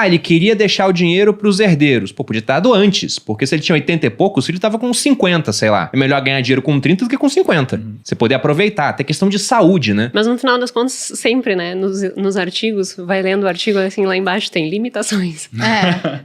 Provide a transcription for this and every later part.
Ele queria deixar o dinheiro pros herdeiros. Pô, podia ter dado antes, porque se ele tinha 80 e poucos, ele tava com 50, sei lá. É melhor ganhar dinheiro com 30 do que com 50. Você poder aproveitar, até questão de saúde, né? Mas no final das contas, sempre, né, nos artigos, vai lendo o artigo, assim, lá embaixo tem limitações.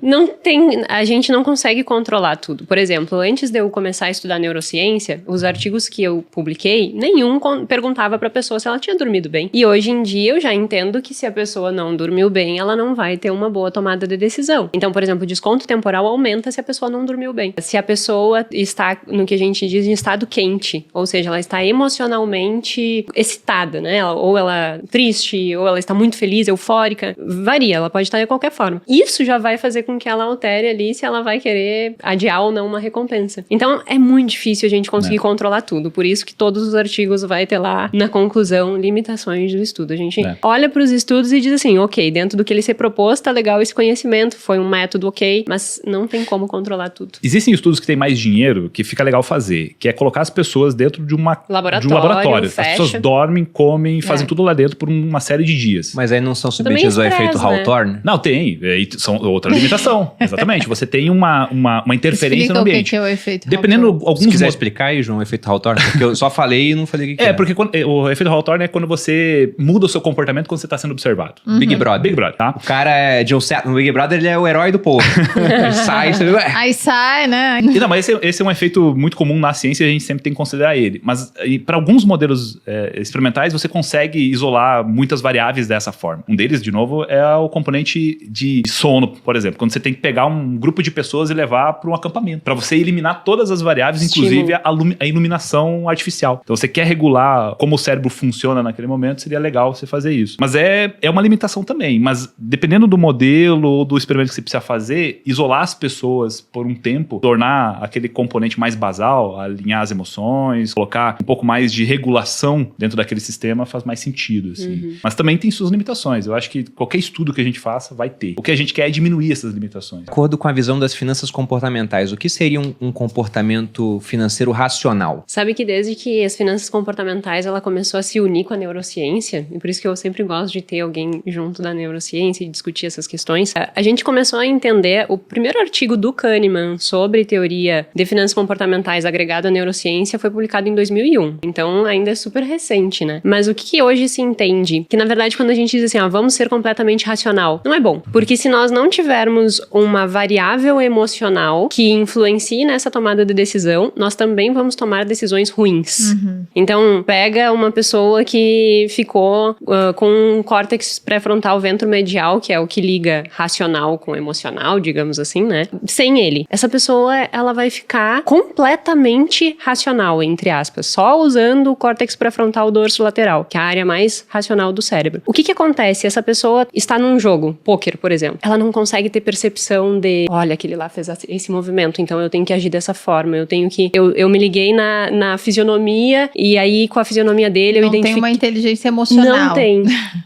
Não tem, a gente não consegue controlar tudo. Por exemplo, antes de eu começar a estudar neurociência, os artigos que eu publiquei, nenhum perguntava pra pessoa se ela tinha dormido bem. E hoje em dia eu já entendo que se a pessoa não dormiu bem, ela não vai ter uma boa tomada de decisão. Então, por exemplo, o desconto temporal aumenta se a pessoa não dormiu bem. Se a pessoa está, no que a gente diz, em estado quente, ou seja, ela está emocionalmente excitada, né? Ou ela triste, ou ela está muito feliz, eufórica, varia, ela pode estar de qualquer forma. Isso já vai fazer com que ela altere ali se ela vai querer adiar ou não uma recompensa. Então, é muito difícil a gente conseguir controlar tudo. Por isso que todos os artigos vai ter lá, na conclusão, limitações do estudo. A gente olha para os estudos e diz assim, ok, dentro do que ele se propôs, tá legal esse conhecimento, foi um método ok, mas não tem como controlar tudo. Existem estudos que têm mais dinheiro que fica legal fazer, que é colocar as pessoas dentro de um laboratório. As pessoas dormem, comem, fazem tudo lá dentro por uma série de dias. Mas aí não são submetidos ao efeito Hawthorne? Não, tem. São outra limitação. Exatamente. Você tem uma interferência Explica no ambiente. O que é o efeito Dependendo Hawthorne. alguns Se quiser explicar aí, João, o efeito Hawthorne, porque eu só falei e não falei o que é. Porque o efeito Hawthorne é quando você muda o seu comportamento quando você está sendo observado. Big Brother, tá? O cara é John Cena, no Big Brother ele é o herói do povo. Ele sai, você vê, Aí sai, né? Não, mas esse é um efeito muito comum na ciência e a gente sempre tem que considerar ele. Mas para alguns modelos experimentais, você consegue isolar muitas variáveis dessa forma. Um deles, de novo, é o componente de sono, por exemplo. Quando você tem que pegar um grupo de pessoas e levar para um acampamento. Para você eliminar todas as variáveis, inclusive a iluminação artificial. Então, você quer regular como o cérebro funciona naquele momento, seria legal você fazer isso. Mas é uma limitação também. Mas dependendo do modelo ou do experimento que você precisa fazer, isolar as pessoas por um tempo, tornar aquele componente mais basal, alinhar as emoções, colocar um pouco mais de regulação dentro daquele sistema faz mais sentido, assim. Mas também tem suas limitações. Eu acho que qualquer estudo que a gente faça vai ter. O que a gente quer é diminuir essas limitações. De acordo com a visão das finanças comportamentais, o que seria um comportamento financeiro racional? Sabe que desde que as finanças comportamentais ela começou a se unir com a neurociência, e por isso que eu sempre gosto de ter alguém junto da neurociência e discutir essas questões, a gente começou a entender o primeiro artigo do Kahneman sobre teoria de finanças comportamentais agregado à neurociência foi publicado em 2001. Então, ainda é super recente, né? Mas o que hoje se entende? Que, na verdade, quando a gente diz assim, vamos ser completamente racional, não é bom. Porque se nós não tivermos uma variável emocional que influencie nessa tomada de decisão, nós também vamos tomar decisões ruins. Então, pega uma pessoa que ficou com um córtex pré-frontal ventromedial, que é o que liga racional com emocional, digamos assim, né? Sem ele. Essa pessoa, ela vai ficar completamente racional, entre aspas, só usando o córtex pré-frontal dorsolateral, que é a área mais racional do cérebro. O que acontece? Essa pessoa está num jogo, pôquer, por exemplo. Ela não consegue ter percepção de, olha, aquele lá fez esse movimento, então eu tenho que agir dessa forma, eu tenho que... Eu me liguei na fisionomia, e aí com a fisionomia dele eu identifiquei... Não tem uma inteligência emocional. Não tem.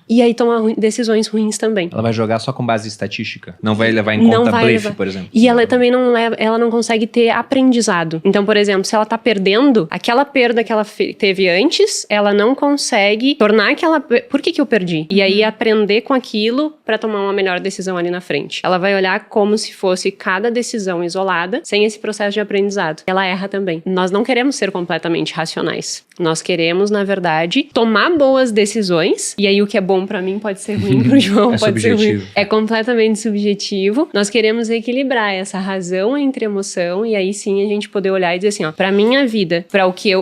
E aí toma decisões ruins também. Ela vai jogar só com base estatística? Não vai levar em conta blefe, por exemplo? E ela também ela não consegue ter aprendizado. Então, por exemplo, se ela tá perdendo, aquela perda que ela teve antes, ela não consegue tornar aquela... Por que eu perdi? E aí aprender com aquilo pra tomar uma melhor decisão ali na frente. Ela vai olhar como se fosse cada decisão isolada, sem esse processo de aprendizado. Ela erra também. Nós não queremos ser completamente racionais. Nós queremos, na verdade, tomar boas decisões, e aí o que é bom pra mim pode ser ruim pro João, pode ser ruim. É completamente subjetivo. Nós queremos equilibrar essa razão entre emoção, e aí sim a gente poder olhar e dizer assim, pra minha vida,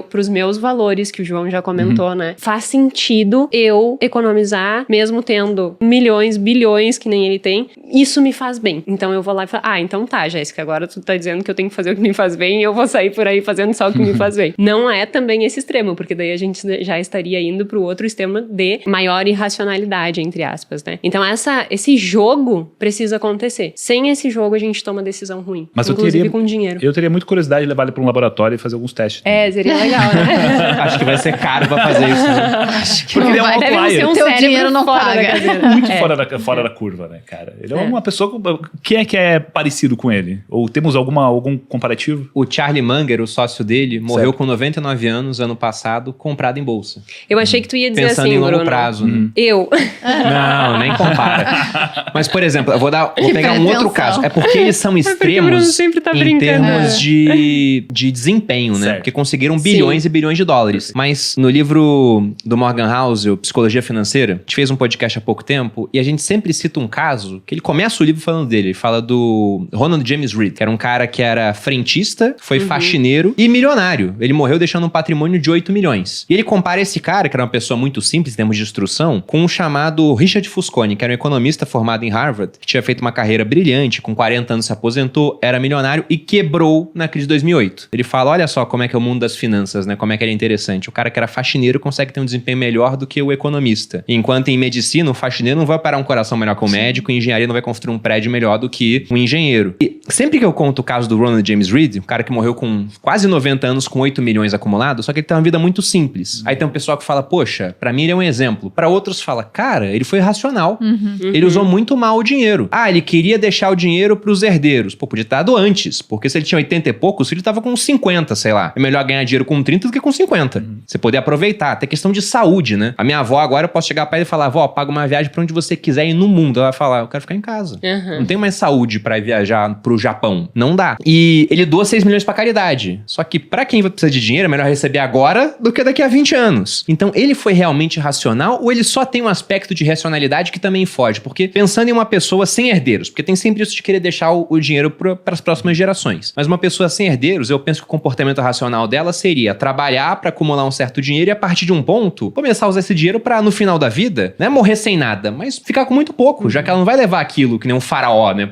pros meus valores, que o João já comentou, né? Faz sentido eu economizar, mesmo tendo milhões, bilhões, que nem ele tem, isso me faz bem. Então eu vou lá e falo, então tá, Jéssica, agora tu tá dizendo que eu tenho que fazer o que me faz bem, e eu vou sair por aí fazendo só o que me faz bem. Não é também esse extremo, porque daí a gente já estaria indo pro outro extremo de maior irracionalidade, entre aspas, né? Então esse jogo precisa acontecer. Sem esse jogo a gente toma decisão ruim. Mas inclusive com dinheiro. Eu teria muita curiosidade de levar ele pra um laboratório e fazer alguns testes. Seria legal, né? Acho que vai ser caro pra fazer isso. Né? Acho que porque ele é um outlier. Um teu dinheiro não paga. Muito fora da curva, né, cara? Ele é uma pessoa... Quem é que é parecido com ele? Ou temos algum comparativo? O Charlie Munger, o sócio dele, morreu com 99 anos ano passado. passado comprado em bolsa. Eu achei que tu ia dizer Pensando assim, em longo Bruno. prazo, né? Eu. Não, nem compara. Mas, por exemplo, eu vou pegar um outro pretensão. caso. É porque eles são porque o Bruno extremos sempre tá em brincando. termos de desempenho, né? Certo. Porque conseguiram Sim. bilhões e bilhões de dólares. Mas no livro do Morgan Housel, Psicologia Financeira, a gente fez um podcast há pouco tempo e a gente sempre cita um caso que ele começa o livro falando dele. Ele fala do Ronald James Reed, que era um cara que era frentista, foi faxineiro e milionário. Ele morreu deixando um patrimônio de 8 milhões. E ele compara esse cara, que era uma pessoa muito simples em termos de instrução, com um chamado Richard Fusconi, que era um economista formado em Harvard, que tinha feito uma carreira brilhante, com 40 anos se aposentou, era milionário e quebrou na crise de 2008. Ele fala, olha só como é que é o mundo das finanças, né? Como é que ele é interessante. O cara que era faxineiro consegue ter um desempenho melhor do que o economista. Enquanto em medicina, o faxineiro não vai operar um coração melhor que o médico, em engenharia não vai construir um prédio melhor do que um engenheiro. E sempre que eu conto o caso do Ronald James Reed, o cara que morreu com quase 90 anos, com 8 milhões acumulados, só que ele tem uma vida muito simples. Aí tem um pessoal que fala, poxa, pra mim ele é um exemplo. Pra outros fala, cara, ele foi racional. Ele usou muito mal o dinheiro. Ah, ele queria deixar o dinheiro pros herdeiros. Pô, podia ter dado antes, porque se ele tinha 80 e poucos, ele tava com 50, sei lá. É melhor ganhar dinheiro com 30 do que com 50. Você poder aproveitar. Até questão de saúde, né? A minha avó agora, eu posso chegar pra ela e falar, vó, paga uma viagem pra onde você quiser ir no mundo. Ela vai falar, eu quero ficar em casa. Não tenho mais saúde pra ir viajar pro Japão. Não dá. E ele doa 6 milhões pra caridade. Só que pra quem vai precisar de dinheiro, é melhor receber agora do que daqui a 20 anos. Então, ele foi realmente racional ou ele só tem um aspecto de racionalidade que também foge? Porque pensando em uma pessoa sem herdeiros, porque tem sempre isso de querer deixar o dinheiro para as próximas gerações. Mas uma pessoa sem herdeiros, eu penso que o comportamento racional dela seria trabalhar para acumular um certo dinheiro e a partir de um ponto, começar a usar esse dinheiro para no final da vida, não é morrer sem nada, mas ficar com muito pouco, já que ela não vai levar aquilo que nem um faraó, né,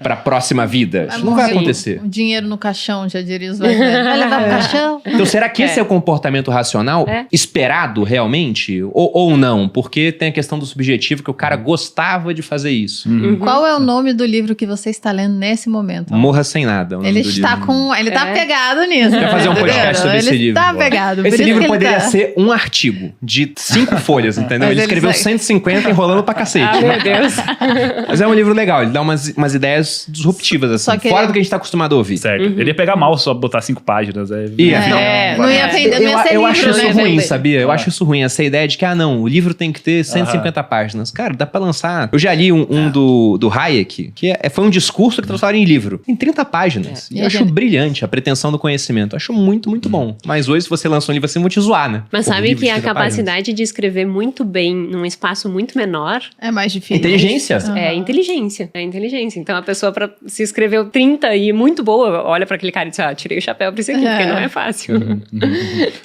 pra próxima vida. Isso não vai acontecer. O dinheiro no caixão, já diria os velhos. Vai levar pro caixão? Então, será que esse é o comportamento racional esperado realmente? Ou não? Porque tem a questão do subjetivo que o cara gostava de fazer isso. Qual é o nome do livro que você está lendo nesse momento? Morra sem nada. É o nome Ele do está livro. com. Ele tá pegado nisso. Quer fazer um podcast sobre esse livro? Ele tá pegado. por Esse isso livro que ele poderia tá. ser um artigo de 5 folhas, entendeu? Mas Ele ele escreveu segue. 150 enrolando pra cacete. Ah, meu Deus. Mas é um livro legal, ele dá umas ideias disruptivas, assim, Só que fora ele- do que a gente tá acostumado a ouvir. Certo. Ele ia pegar mal só botar 5 páginas. Não ia vender, não ia ser eu livro, acho não isso ia ruim, vender. sabia? Eu acho isso ruim, essa ideia de que, não, o livro tem que ter 150 páginas. Cara, dá pra lançar. Eu já li um do Hayek, que foi um discurso que transformaram em livro. Em 30 páginas. E eu acho brilhante a pretensão do conhecimento. Eu acho muito, muito bom. Mas hoje, se você lança um livro assim, vão te zoar, né? Mas Pô, sabe livro que de a 30 páginas. capacidade de escrever muito bem num espaço muito menor É mais difícil. Inteligência. é inteligência. É inteligência. Então a pessoa se escreveu 30 e muito boa, olha pra aquele cara e diz, tirei o chapéu pra isso aqui, porque não é fácil.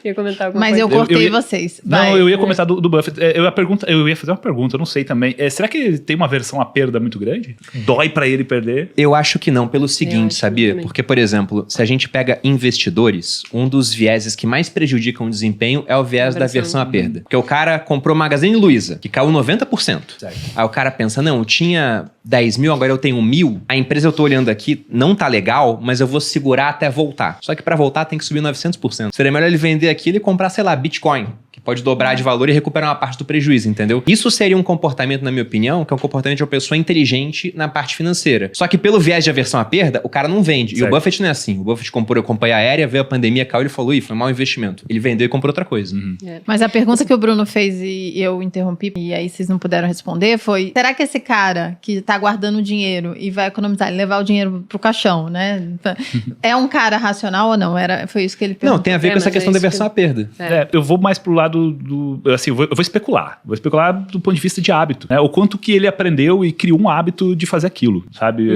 Ia comentar alguma Mas coisa. eu cortei Eu ia- vocês. Não, Vai. eu ia comentar do Buffett. Eu ia fazer uma pergunta, eu não sei também. Será que ele tem uma versão a perda muito grande? Dói pra ele perder? Eu acho que não, pelo acho seguinte, que sabia? também. Porque, por exemplo, se a gente pega investidores, um dos vieses que mais prejudicam o desempenho é o viés da versão à perda. Porque o cara comprou Magazine Luiza, que caiu 90%. Certo. Aí o cara pensa, não, eu tinha 10 mil, agora eu tenho 1.000. A empresa eu tô olhando aqui, não tá legal, mas eu vou segurar até voltar. Só que pra voltar tem que subir 900%. Seria melhor ele vender aquilo e comprar, sei lá, Bitcoin, que pode dobrar de valor e recuperar uma parte do prejuízo, entendeu? Isso seria um comportamento, na minha opinião, que é um comportamento de uma pessoa inteligente na parte financeira. Só que pelo viés de aversão à perda, o cara não vende. E Certo. o Buffett não é assim. O Buffett comprou a companhia aérea, veio a pandemia, caiu, ele falou, foi um mau investimento. Ele vendeu e comprou outra coisa. Mas a pergunta que o Bruno fez e eu interrompi, e aí vocês não puderam responder, foi: será que esse cara que tá guardando dinheiro e vai economizar e levar o dinheiro pro caixão, né? É um cara racional ou não? Foi isso que ele perguntou. Não, tem a ver com mas essa questão é da isso aversão à perda. Eu vou mais pro lado do... Assim, eu vou especular. Vou especular do ponto de vista de hábito. Né? O quanto que ele aprendeu e criou um hábito de fazer aquilo, sabe?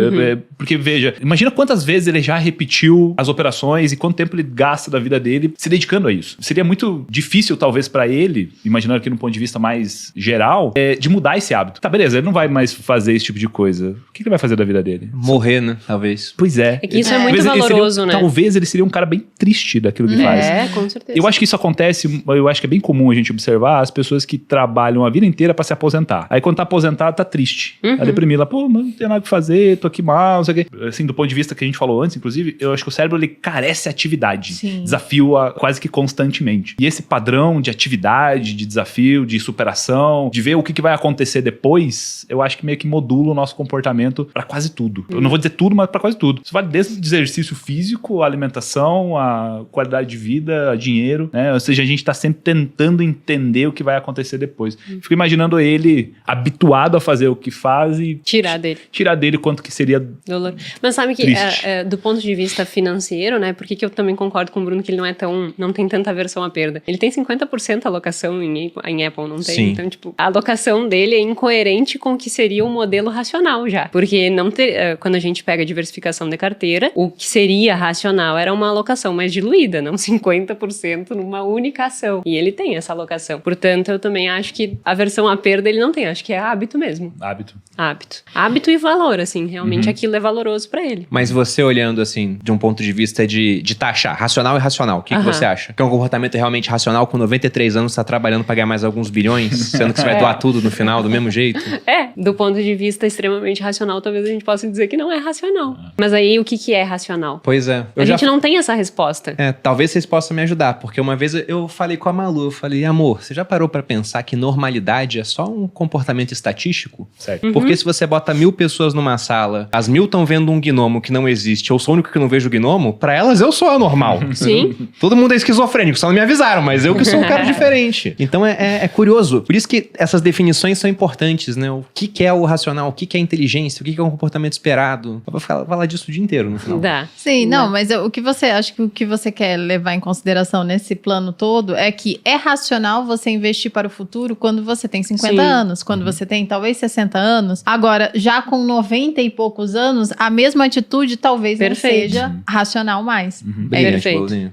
Porque, veja, imagina quantas vezes ele já repetiu as operações e quanto tempo ele gasta da vida dele se dedicando a isso. Seria muito difícil, talvez, pra ele, imaginando aqui no ponto de vista mais geral, de mudar esse hábito. Tá, beleza, ele não vai mais fazer esse tipo de coisa. O que ele vai fazer da vida dele? Morrer, né? Talvez. Pois é. É que isso é Talvez muito ele seria- valoroso, né? Talvez ele seria um cara bem triste daquilo que faz. É, com certeza. Eu acho que isso acontece, eu acho que é bem comum a gente observar as pessoas que trabalham a vida inteira pra se aposentar. Aí quando tá aposentado, tá triste. Tá deprimido. Lá, pô, mano, não tem nada o que fazer, tô aqui mal, não sei o quê. Assim, do ponto de vista que a gente falou antes, inclusive, eu acho que o cérebro, ele carece de atividade. Sim. Desafio quase que constantemente. E esse padrão de atividade, de desafio, de superação, de ver o que vai acontecer depois, eu acho que meio que modula o nosso comportamento pra quase tudo. Eu não vou dizer tudo, mas pra quase tudo. Isso vale desde o exercício físico, a alimentação, a qualidade de vida, a dinheiro, né? Ou seja, a gente tá sempre tentando entender o que vai acontecer depois. Fico imaginando ele habituado a fazer o que faz e Tirar dele. Quanto que seria Dolor. Mas sabe que, triste. do ponto de vista financeiro, né? Por que eu também concordo com o Bruno que ele não tem tanta aversão à perda. Ele tem 50% alocação em Apple, não tem? Sim. Então, tipo, a alocação dele é incoerente com o que seria um modelo racional já. Porque quando a gente pega a diversificação de carteira, o que seria racional era uma alocação mais diluída, não 50% numa única ação. E ele tem essa alocação. Portanto, eu também acho que a aversão à perda ele não tem. Acho que é hábito mesmo. Hábito e valor, assim. Realmente aquilo é valoroso pra ele. Mas você olhando, assim, de um ponto de vista de taxar, racional e irracional, o que você acha? Que é um comportamento realmente racional, com 93 anos, tá trabalhando pra ganhar mais alguns bilhões, sendo que você vai doar tudo no final, do mesmo jeito? Do ponto de vista extremamente racional, talvez a gente possa dizer que não é racional. Mas aí, o que é racional? Pois é. A gente não tem essa resposta. Talvez vocês possam me ajudar, porque uma vez eu falei com a Malu, eu falei, amor, você já parou pra pensar que normalidade é só um comportamento estatístico? Certo. Porque se você bota 1000 pessoas numa sala, as 1000 estão vendo um gnomo que não existe, eu sou o único que não vejo o gnomo, pra elas eu sou anormal. Sim. Todo mundo é esquizofrênico, só não me avisaram, mas eu que sou um cara diferente. Então é curioso. Por isso que essas definições são importantes, né? O que é o racional, o que é inteligência, o que é um comportamento esperado. Eu vou falar disso o dia inteiro no final. Dá. Sim, não, mas acho que o que você quer levar em consideração nesse plano todo é que é racional você investir para o futuro quando você tem 50 anos, quando você tem talvez 60 anos. Agora, já com 90 e poucos anos, a mesma atitude talvez não seja racional mais. Brilhante, Perfeito. Paulinho.